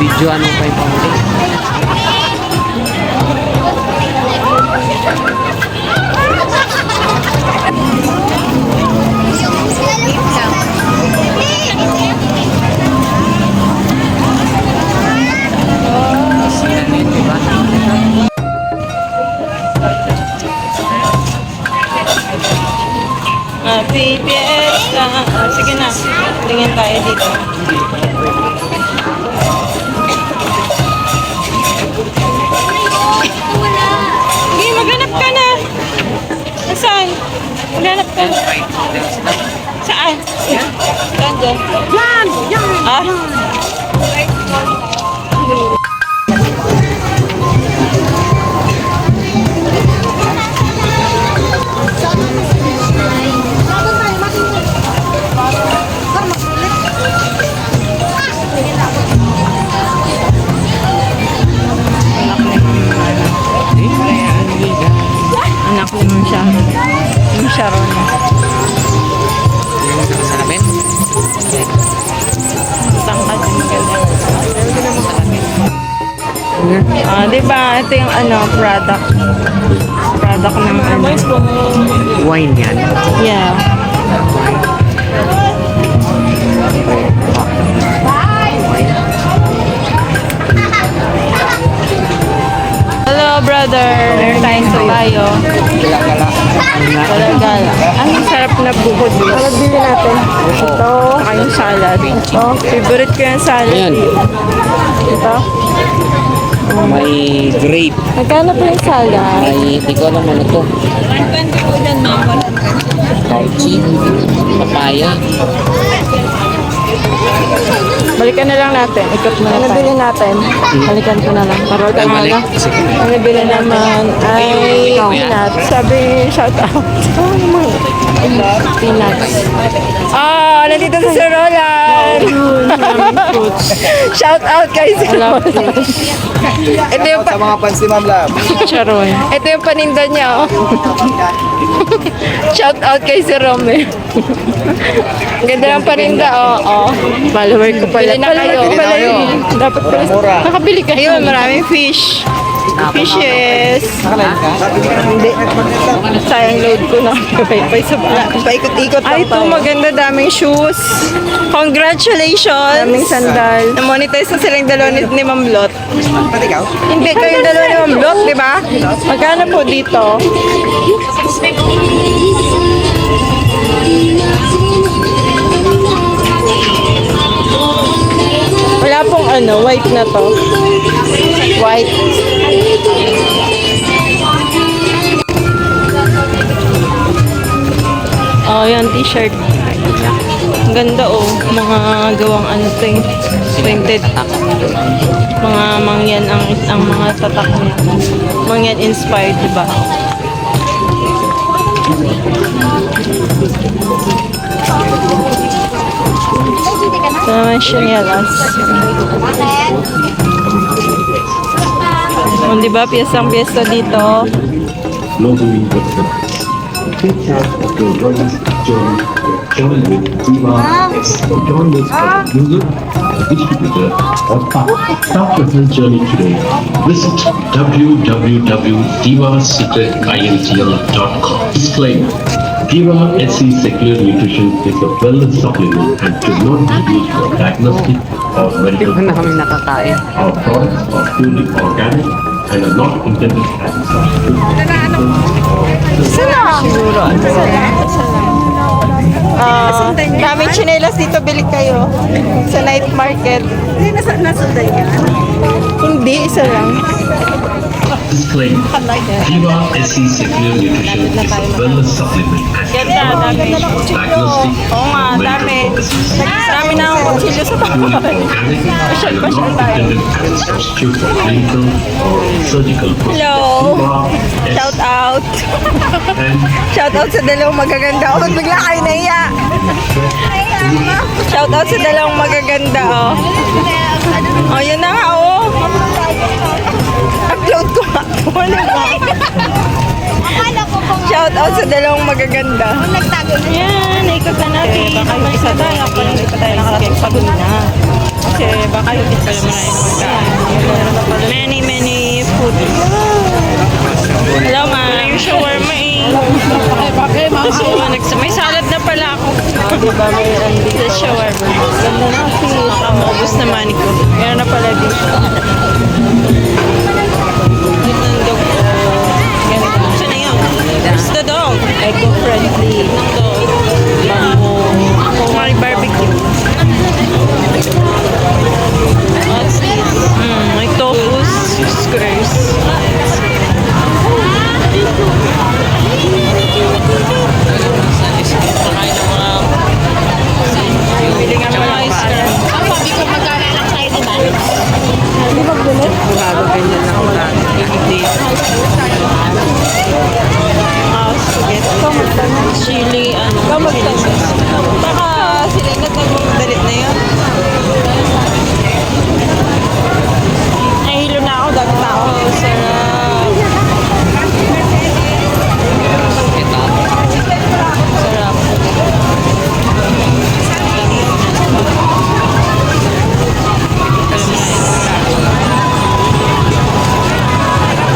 Video ano pa yung pamuli. Happy Fiesta! Sige na, tingin tayo dito. Sige, maghanap ka na. Saan? Maghanap ka. Saan? Saan dyan? Yan! Yan! Ah? Anak ni Ma'am Sharon. Ma'am Sharon. Yung salamin. Tangkad din maganda. Diba? Ito yung product. Product ng Wine yan. Yeah. Hello, brother. Meron tayong sabayo. Gala-gala. Ang sarap na bukod. Bili natin. Ito. Saka yung salad. Ito. Favorite ko yung salad. Ayan. Ito. May grape. Magkano po yung salad? May, hindi ko alam ano to. 120 po dyan, ma'am. Pauchi. Papaya. Balikan na lang natin. Ikot mo na tayo. Ano bilhin natin? Balikan ko na lang. Para Ay, balik. Sige. Ang nabili naman ay peanuts. Sabi, shout out. Peanuts. Nandito si Sir Roland. Shout out kay Sir Roland. Ito yung Sa mga fans ni Ma'am Lab. Charon. Ito yung paninda niya, oh. Shout out kay Sir Rome. Ang ganda ng paninda, oh. Follower ko pala. Bili na kayo. Dapat pala. Mura. Nakabili kayo. Maraming fish. Fishes. Nakalain ka? Hindi. Sayang load ko na. Pay sa bala. Paikot-ikot lang. Ay, ito maganda. Daming shoes. Congratulations. Daming sandal. Na-monetize na silang dalawa ni Ma'am Lot. Pati ikaw? Hindi, kayong dalawa ni Ma'am Lot, di ba? Magkano po dito? Wala pong white na to. White. Oh, yan, t-shirt. Ang ganda, oh. Mga gawang to eh. Printed. Mga mangyan ang mga tatak niya. Mangyan inspired, diba? Ito naman sinelas. Diba, piyesang-piyesta dito. Globally with the picture of the Royals journey, John with Diva, John with user, distributor, or start your health journey today. Visit www.divasecretintl.com. Disclaimer. Diva SC Secular Nutrition is a wellness supplement and should not be used for diagnostic or medical Hindi na kami nakakain. Our products are purely organic and are not intended as a substitute. Siguro. Daming chinelas dito, bili kayo. Sa night market. Hindi, nasundan yan? Hindi, isa lang. Disclaimer. Diva SC Secular Nutrition is a wellness supplement and Ganda, dami. diagnostic Oo nga, dami. Dami na akong kutsilyo sa purely bahay. organic and are Pasyal not tayo. intended as a substitute for clinical or surgical procedures. Hello. Diva Shout out. and Shout out sa dalawang magaganda. Oh, bigla kayo nahiya. Shout out sa dalawang magaganda, oh. Oh, yun na nga, oh. Upload ko nga. Ano ba? Shout out sa dalawang magaganda. Yan, ikot na natin. Baka yung isa tayo. Hindi pa tayo nakarating pagod na. Kasi baka yung isa many food. Hello, ma. Yung shawarma eh. So, may salad na pala ako. Diba, may sa shawarma. Ganda na kasi. Baka maubos na mani ko. Meron na pala dito. Ng dog ko. Saan na yun? Where's the dog? Eco-friendly. Ng dog. Bambo. May barbecue. What's this? May tofu skewers. Bili nga pala ice cream. Sabi ko magkano lang tayo, diba? Bago ganyan lang wala. Hindi. Spaghetti. Chili, chili sauce. Baka sila yung nagmamadalit na yun. Ay, hilo na ako. Dagat na ako. Sarap. Sarap.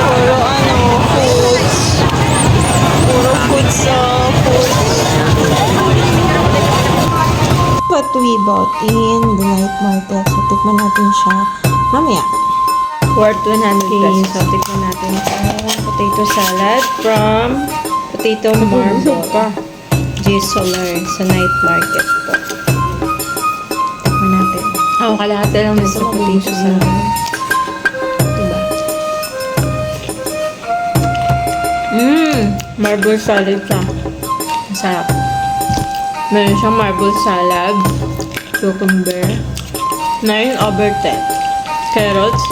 Puro foods. Puro foods foods. What we bought in the night market. So, tikman natin siya mamaya. Worth 100 pesos. So, tikman natin ito. Potato salad from Potato Marble. J. Solar sa night market po. Tikman natin. Kalahati lang sa potato salad. Diba? Marble salad siya. Masarap. Meron siyang marble salad, cucumber, 9/10, carrots,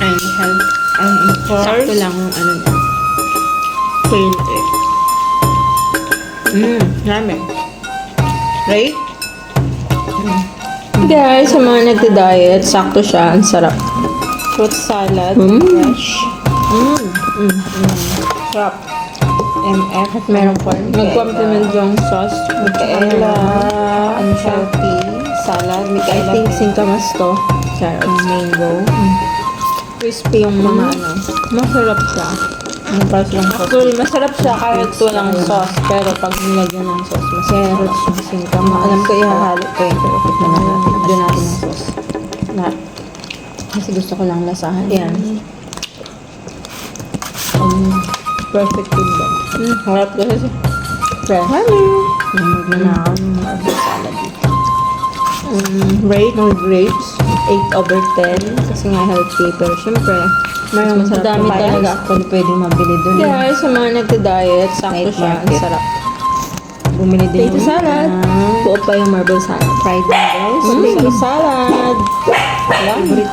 and health. Sakto lang yung na. Plain egg. Yummy. Right? Guys, sa mga nagda-diet, sakto siya. Ang sarap. Fruit salad, fresh. Sarap. MF. At meron pa rin. Mag-compliment yung sauce. Micaela. Healthy. Salad. Micaela. I think singkamas to. Sarap. Mango. Crispy yung mga Masarap siya. Actually, masarap siya kahit walang sauce. Pero pag nilagyan ng sauce, masarap yung singkamas. Alam ko ihahalo ko yun. Pero tikman na natin. Lagyan natin ng sauce. Lahat. Kasi gusto ko lang lasahan. Yan. Perfect food ba? Harap kasi. Fresh. Magnanakaw ng marble salad dito. Grapes. 8/10. Kasi nga healthy. Pero syempre, madami talaga actually pwedeng mabili dun. Kaya sa mga nagda-diet, sakto siya. Ang sarap. Bumili din yung salad. Buo pa yung marble salad. Fried noodles. Potato salad. Favorite